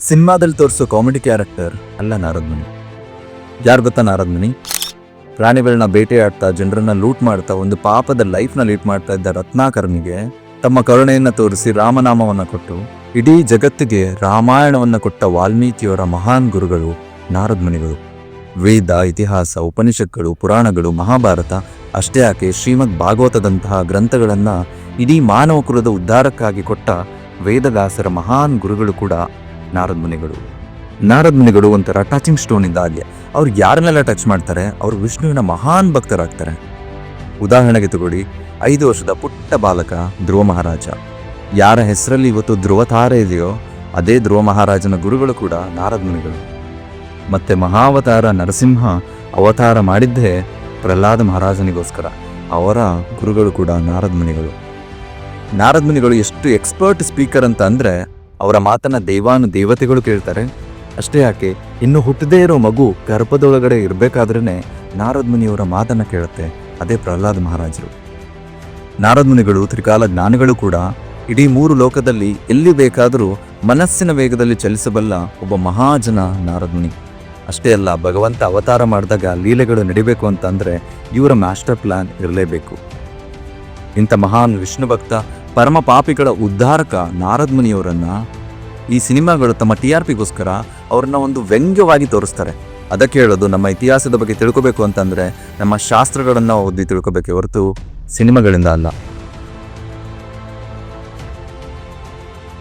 ಸಿನಿಮಾದಲ್ಲಿ ತೋರಿಸೋ comedy character ಅಲ್ಲ ನಾರದ್ ಮುನಿ. ಯಾರು ಗೊತ್ತಾ ನಾರದ್ ಮುನಿ? ಪ್ರಾಣಿಗಳನ್ನ ಬೇಟೆಯಾಡ್ತಾ, ಜನರನ್ನ ಲೂಟ್ ಮಾಡ್ತಾ, ಒಂದು ಪಾಪದ ಲೈಫ್ನ ಲೀಡ್ ಮಾಡ್ತಾ ಇದ್ದ ರತ್ನಾಕರನಿಗೆ ತಮ್ಮ ಕರುಣೆಯನ್ನ ತೋರಿಸಿ ರಾಮನಾಮವನ್ನ ಕೊಟ್ಟು ಇಡೀ ಜಗತ್ತಿಗೆ ರಾಮಾಯಣವನ್ನ ಕೊಟ್ಟ ವಾಲ್ಮೀಕಿಯವರ ಮಹಾನ್ ಗುರುಗಳು ನಾರದ್ ಮುನಿಗಳು. ವೇದ, ಇತಿಹಾಸ, ಉಪನಿಷತ್ಗಳು, ಪುರಾಣಗಳು, ಮಹಾಭಾರತ ಅಷ್ಟೇ ಯಾಕೆ ಶ್ರೀಮದ್ ಭಾಗವತದಂತಹ ಗ್ರಂಥಗಳನ್ನ ಇಡೀ ಮಾನವ ಕುಲದ ಉದ್ಧಾರಕ್ಕಾಗಿ ಕೊಟ್ಟ ವೇದವ್ಯಾಸರ ಮಹಾನ್ ಗುರುಗಳು ಕೂಡ ನಾರದ್ ಮುನಿಗಳು. ನಾರದ್ ಮುನಿಗಳು ಒಂಥರ ಟಚಿಂಗ್ ಸ್ಟೋನ್ ಇದ್ದ ಹಾಗೆ. ಅವ್ರು ಯಾರನ್ನೆಲ್ಲ ಟಚ್ ಮಾಡ್ತಾರೆ, ಅವರು ವಿಷ್ಣುವಿನ ಮಹಾನ್ ಭಕ್ತರಾಗ್ತಾರೆ. ಉದಾಹರಣೆಗೆ ತಗೊಳ್ಳಿ, 5 ವರ್ಷದ ಪುಟ್ಟ ಬಾಲಕ ಧ್ರುವ ಮಹಾರಾಜ. ಯಾರ ಹೆಸರಲ್ಲಿ ಇವತ್ತು ಧ್ರುವ ತಾರೆ ಇದೆಯೋ ಅದೇ ಧ್ರುವ ಮಹಾರಾಜನ ಗುರುಗಳು ಕೂಡ ನಾರದ್ ಮುನಿಗಳು. ಮತ್ತೆ ಮಹಾವತಾರ ನರಸಿಂಹ ಅವತಾರ ಮಾಡಿದ್ದೇ ಪ್ರಹ್ಲಾದ ಮಹಾರಾಜನಿಗೋಸ್ಕರ. ಅವರ ಗುರುಗಳು ಕೂಡ ನಾರದ್ ಮುನಿಗಳು. ನಾರದ್ ಮುನಿಗಳು ಎಷ್ಟು ಎಕ್ಸ್ಪರ್ಟ್ ಸ್ಪೀಕರ್ ಅಂತ ಅಂದ್ರೆ ಅವರ ಮಾತನ್ನ ದೇವಾನು ದೇವತೆಗಳು ಕೇಳ್ತಾರೆ. ಅಷ್ಟೇ ಯಾಕೆ, ಇನ್ನು ಹುಟ್ಟದೇ ಇರೋ ಮಗು ಗರ್ಭದೊಳಗಡೆ ಇರಬೇಕಾದ್ರೇನೆ ನಾರದ್ ಮುನಿಯವರ ಮಾತನ್ನ ಕೇಳುತ್ತೆ. ಅದೇ ಪ್ರಹ್ಲಾದ ಮಹಾರಾಜರು. ನಾರದ್ ಮುನಿಗಳು ತ್ರಿಕಾಲ ಜ್ಞಾನಿಗಳು ಕೂಡ. ಇಡೀ 3 ಲೋಕದಲ್ಲಿ ಎಲ್ಲಿ ಬೇಕಾದರೂ ಮನಸ್ಸಿನ ವೇಗದಲ್ಲಿ ಚಲಿಸಬಲ್ಲ ಒಬ್ಬ ಮಹಾಜನ ನಾರದ್ ಮುನಿ. ಅಷ್ಟೇ ಅಲ್ಲ, ಭಗವಂತ ಅವತಾರ ಮಾಡಿದಾಗ ಲೀಲೆಗಳು ನಡಿಬೇಕು ಅಂತಂದ್ರೆ ಇವರ ಮಾಸ್ಟರ್ ಪ್ಲಾನ್ ಇರಲೇಬೇಕು. ಇಂಥ ಮಹಾನ್ ವಿಷ್ಣು ಭಕ್ತ ಪರಮ ಪಾಪಿಗಳ ಉದ್ಧಾರಕ ನಾರದ್ ಮುನಿಯವರನ್ನ ಈ ಸಿನಿಮಾಗಳು ತಮ್ಮ TRPಗೋಸ್ಕರ ಅವ್ರನ್ನ ಒಂದು ವ್ಯಂಗ್ಯವಾಗಿ ತೋರಿಸ್ತಾರೆ. ಅದಕ್ಕೆ ಹೇಳೋದು, ನಮ್ಮ ಇತಿಹಾಸದ ಬಗ್ಗೆ ತಿಳ್ಕೋಬೇಕು ಅಂತಂದ್ರೆ ನಮ್ಮ ಶಾಸ್ತ್ರಗಳನ್ನ ಓದಿ ತಿಳ್ಕೋಬೇಕೆ ಹೊರತು ಸಿನಿಮಾಗಳಿಂದ ಅಲ್ಲ.